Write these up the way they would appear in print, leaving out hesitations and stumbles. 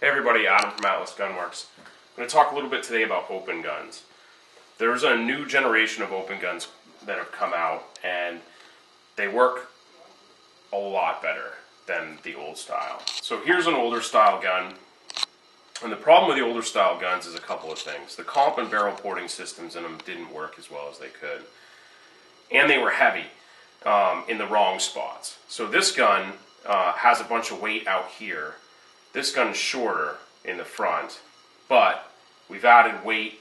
Hey everybody, Adam from Atlas Gunworks. I'm going to talk a little bit today about open guns. There's a new generation of open guns that have come out, and they work a lot better than the old style. So here's an older style gun, and the problem with the older style guns is a couple of things. The comp and barrel porting systems in them didn't work as well as they could, and they were heavy in the wrong spots. So this gun has a bunch of weight out here. This gun is shorter in the front, but we've added weight.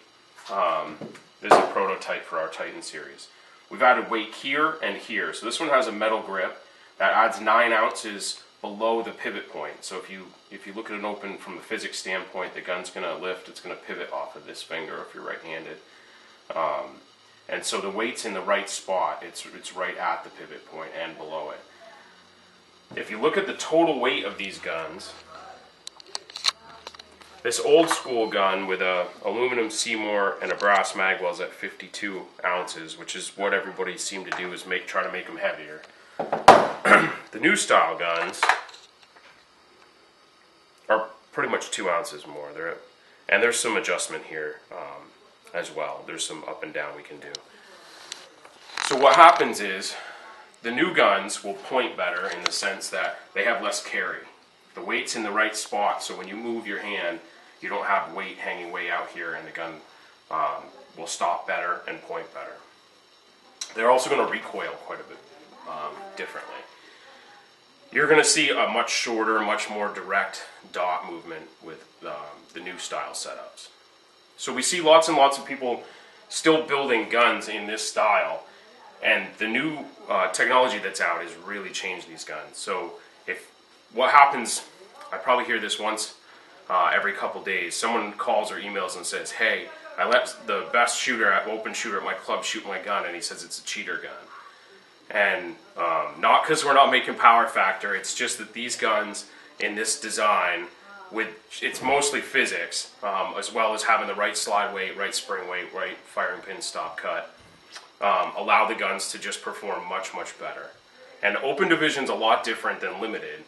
This is a prototype for our Titan series. We've added weight here and here. So this one has a metal grip that adds 9 ounces below the pivot point. So if you look at an open from the physics standpoint, the gun's going to lift. It's going to pivot off of this finger if you're right-handed. And so the weight's in the right spot. It's right at the pivot point and below it. If you look at the total weight of these guns, this old school gun with a aluminum Seymour and a brass magwell is at 52 ounces, which is what everybody seemed to do, is try to make them heavier. The new style guns are pretty much 2 ounces more. And there's some adjustment here as well. There's some up and down we can do. So what happens is the new guns will point better in the sense that they have less carry. The weight's in the right spot, so when you move your hand, you don't have weight hanging way out here, and the gun will stop better and point better. They're also going to recoil quite a bit differently. You're going to see a much shorter, much more direct dot movement with the new style setups. So we see lots and lots of people still building guns in this style, and the new technology that's out has really changed these guns. So what happens, I probably hear this once every couple days. Someone calls or emails and says, hey, I let the best open shooter at my club shoot my gun, and he says it's a cheater gun. And not because we're not making power factor, it's just that these guns in this design, it's mostly physics, as well as having the right slide weight, right spring weight, right firing pin stop cut, allow the guns to just perform much, much better. And open division's a lot different than limited.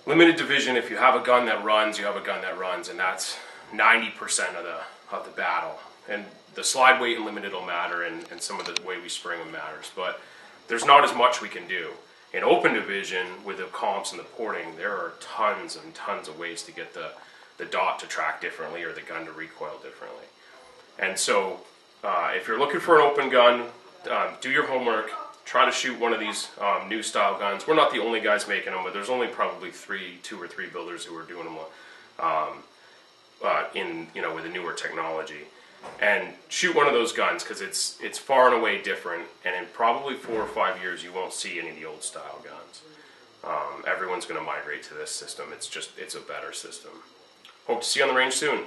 Limited division, if you have a gun that runs, you have a gun that runs, and that's 90% of the battle. And the slide weight in limited will matter, and some of the way we spring them matters. But there's not as much we can do. In open division, with the comps and the porting, there are tons and tons of ways to get the dot to track differently or the gun to recoil differently. And so if you're looking for an open gun, do your homework. Try to shoot one of these new style guns. We're not the only guys making them, but there's only probably 2 or 3 builders who are doing them with the newer technology. And shoot one of those guns, because it's far and away different. And in probably 4 or 5 years, you won't see any of the old style guns. Everyone's going to migrate to this system. It's a better system. Hope to see you on the range soon.